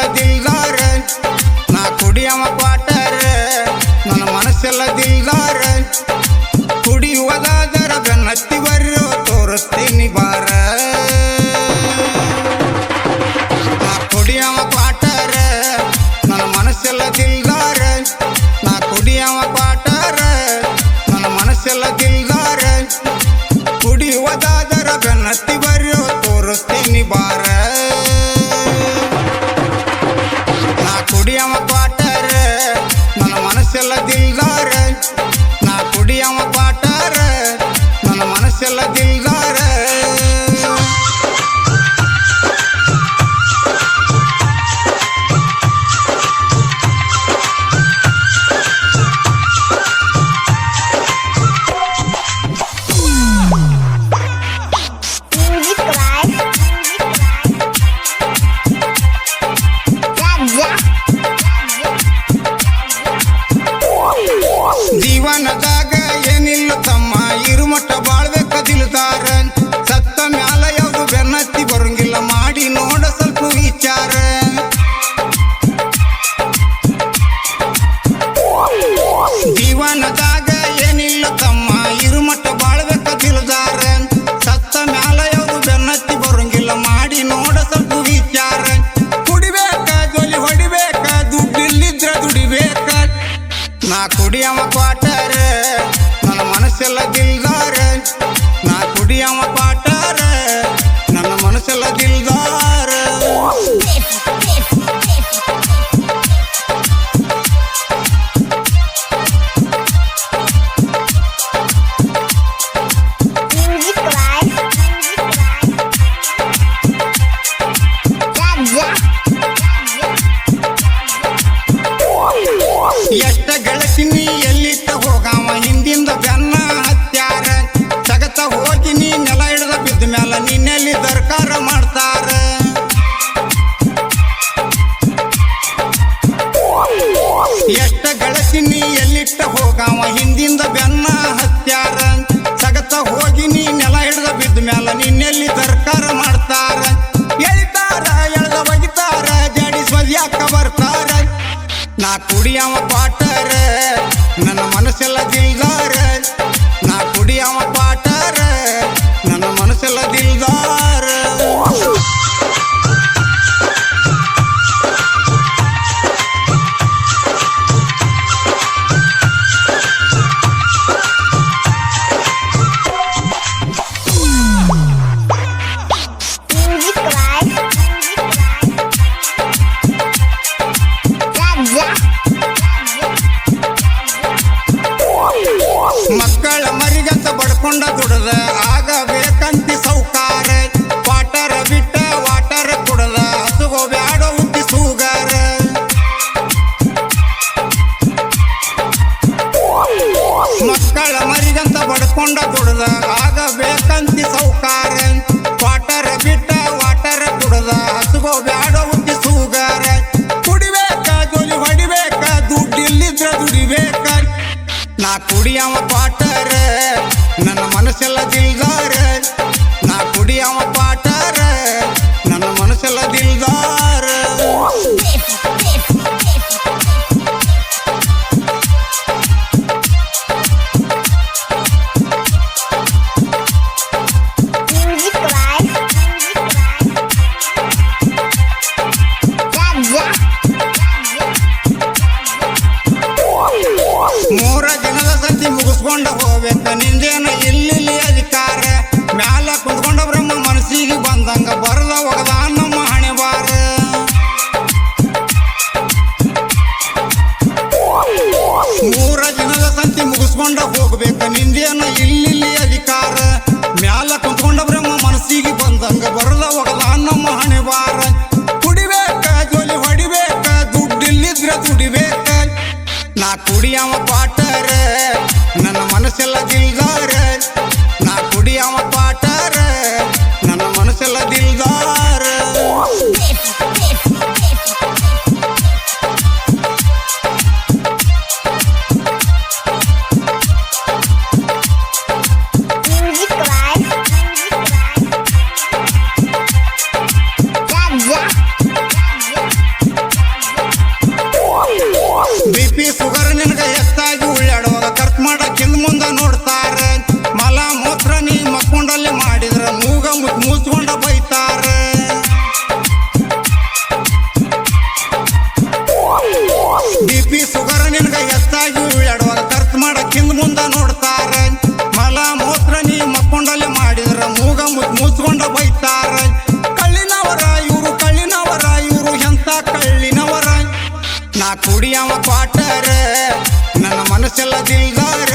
ಮನಸ್ಸೆಲ್ಲ ದಿಲ್ದಾರ ನಾ ಕುಡಿಯವ ಕ್ವಾಟರ್ ನನ್ನ ಮನಸ್ಸೆಲ್ಲ ದಿಲ್ದಾರ ಕುಡಿಯುವುದಾದರ ಬೆನ್ನತ್ತಿ ಬರ್ರೋ ತೋರಿಸ್ತೀನಿ ಬಾರ ನಾ ಕುಡಿಯವ ಕ್ವಾಟರ್ ನನ್ನ ಮನಸ್ಸೆಲ್ಲ ದಿಲ್ದಾರ ನಾ ಕುಡಿಯವ ಕ್ವಾಟರ್ ನನ್ನ ಮನಸ್ಸೆಲ್ಲ ದಿಲ್ದಾರ ಕುಡಿಯುವುದಾದರ ಬೆನ್ನತ್ತಿ ಬರ್ರೋ ತೋರಿಸ್ತೀನಿ ಬಾರ ನಾ ಕುಡಿಯವ ಕ್ವಾಟರ್ ನನ್ನ ಮನಸ್ಸೆಲ್ಲ ದಿಲ್ದಾರ ನಾ ಕುಡಿಯವ ಕ್ವಾಟರ್ ನನ್ನ ಮನಸ್ಸೆಲ್ಲ ದಿಲ್ದಾರ ಜೀವನದಾಗ ಏನಿಲ್ಲ ತಮ್ಮ ಇರುಮಟ್ಟ ಬಾಳ್ಬೇಕ ದಿಲ್ದಾರ ಸತ್ತ ಮ್ಯಾಲ ಯಾವ್ದು ಬೆನ್ನತ್ತಿ ಬರಂಗಿಲ್ಲ ಮಾಡಿ ನೋಡ ಸ್ವಲ್ಪ ವಿಚಾರ ಜೀವನದಾಗ ಏನಿಲ್ಲ ತಮ್ಮ ಇರುಮಟ್ಟ ಬಾಳ್ಬೇಕ ದಿಲ್ದಾರ ಸತ್ತ ಮ್ಯಾಲ ಯಾವ್ದು ಬೆನ್ನತ್ತಿ ಬರಂಗಿಲ್ಲ ಮಾಡಿ ನೋಡ ಸ್ವಲ್ಪ ವಿಚಾರ ಕುಡಿಬೇಕ ಜೋಲಿ ಹೊಡಿಬೇಕ ದುಡ್ಡಿಲ್ಲಿದ್ರ ದುಡಿಬೇಕ ನಾ ಕುಡಿಯವ ಕ್ವಾಟರ್ ನನ್ನ ಮನಸ್ಸೆಲ್ಲ ದಿಲ್ದಾರ ನಾ ಕುಡಿಯವ ಕ್ವಾಟರ್ ನನ್ನ ಮನಸ್ಸೆಲ್ಲ ದಿಲ್ದಾರ ಎಷ್ಟ ಗಳಿಸಿನಿ ಎಲ್ಲಿಟ್ಟ ಹೋಗಾವ ಹಿಂದಿಂದ ಬೆನ್ನ ಹತ್ಯಾರ ಸಗತ ಹೋಗಿನಿ ನೆಲ ಹಿಡ್ದ ಬಿದ್ದ ಮ್ಯಾಲ ನಿನ್ನೆಲ್ಲಿ ದರ್ಕಾರ ಮಾಡ್ತಾರ ಎಷ್ಟ ಗಳಿಸಿನಿ ಎಲ್ಲಿಟ್ಟ ಹೋಗಾವ ಹಿಂದಿಂದ ಬೆನ್ನ ಹತ್ಯಾರ ಸಗತ ಹೋಗಿನಿ ನೆಲ ಹಿಡ್ದ ಬಿದ್ದ ಮ್ಯಾಲ ನಿನ್ನೆಲ್ಲಿ ದರ್ಕಾರ ಮಾಡ್ತಾರ ಎಳಿತಾರ ಎಳ್ದ ಬಗಿತಾರ ಜಾಡಿ ಸ್ವದ್ಯಾಕ ಬರ್ತಾರ ನಾ ಕುಡಿಯವ ಕ್ವಾಟರ್ ನನ್ನ ಮನಸ್ಸೆಲ್ಲ ದಿಲ್ದಾರ ನಾ ಕುಡಿಯವ ಕ್ವಾಟರ್ ನನ್ನ ಮನಸ್ಸೆಲ್ಲ ದಿಲ್ದಾರ ಮಕ್ಕಳ ಮರಿಗಂತ ಬಡ್ಕೊಂಡ ದುಡದ ಆಗಬೇಕಂತಿ ಸೌಕಾರ ವಾಟರ್ ಬಿಟ್ಟ ವಾಟರ್ ಕುಡದ ಹಸುಗೋ ಬ್ಯಾಡೋ ಉದ್ದಿ ಸೂಗಾರ ಮಕ್ಕಳ ಮರಿಗಂತ ಬಡ್ಕೊಂಡ ದುಡದ ಆಗಬೇಕಂತಿ ಸೌಕಾರ ವಾಟರ್ ಬಿಟ್ಟ ವಾಟರ್ ಕುಡದ ಹಸುಗೋ ಬ್ಯಾಡೋ ಉದ್ದಿ ಸೂಗಾರ ಕುಡಿಬೇಕ ಜೋಲಿ ಹೊಡಿಬೇಕ ದುಡ್ಡಿಲ್ಲಿದ್ರ ದುಡಿಬೇಕ ನಾ ಕುಡಿಯವ ಕ್ವಾಟರ್ ನನ್ನ ಮನಸ್ಸೆಲ್ಲ ದಿಲ್ದಾರ ನಾ ಕುಡಿಯವ ಕ್ವಾಟರ್ ನನ್ನ ಮನಸ್ಸೆಲ್ಲ ದಿಲ್ದಾರ ಮೂರ ದಿನದ ಸಂತಿ ಮುಗಿಸ್ಕೊಂಡ ಹೋಗ್ಬೇಕ ನಿಂದೇನ ಇಲ್ಲಿ ಅಧಿಕಾರ ಮ್ಯಾಲ ಕುಂತ್ಕೊಂಡ ಬ್ರಹ್ಮ ಮನಸ್ಸಿಗೆ ಬಂದಂಗ ಬರದ ಒಗದ ನಮ್ಮ ಹಣೆ ಬಾರ ಮೂರ ದಿನದ ಸಂತಿ ಮುಗಿಸ್ಕೊಂಡ ಹೋಗ್ಬೇಕ ನಿಂದೇನ ಇಲ್ಲಿ ಅಧಿಕಾರ ಮ್ಯಾಲ ಕುಂತ್ಕೊಂಡ ಬ್ರಹ್ಮ ಮನಸ್ಸಿಗೆ ಬಂದಂಗ ಬರದ ಒಗದ ನಮ್ಮ ಹಣೆ ಬಾರ ಕುಡಿಬೇಕ ಜೋಲಿ ಹೊಡಿಬೇಕ ದುಡ್ಡಿಲ್ಲಿದ್ರ ದುಡಿಬೇಕ ನಾ ಕುಡಿಯವ ಕ್ವಾಟರ್ ನನ್ನ ಮನಸ್ಸೆಲ್ಲ ದಿಲ್ದಾರ ನಾ ಕುಡಿಯವ ಕ್ವಾಟರ್ ನನ್ನ ಮನಸ್ಸೆಲ್ಲ ದಿಲ್ದಾರ ಮೂಗ ಮುಚ್ಕೊಂಡ ಬೈತಾರ BP ಸುಗರ್ ನಿನ್ಗ ಎಷ್ಟಾಗಿ ಎಡವಾಗ ಖರ್ಚು ಮಾಡಕ್ ಹಿಂದ್ ಮುಂದ ನೋಡ್ತಾರ ಮಲ ಮೂತ್ರ ನೀ ಮಕ್ಕೊಂಡಲ್ಲೇ ಮಾಡಿದ್ರ ಮೂಗ ಮುಚ್ಕೊಂಡ ಬೈತಾರ ಕಳ್ಳಿನವರ ಇವ್ರು ಎಂತ ಕಳ್ಳಿನವರ ನಾ ಕುಡಿಯವ ಕ್ವಾಟರ್ ನನ್ನ ಮನಸ್ಸೆಲ್ಲ ದಿಲ್ದಾರ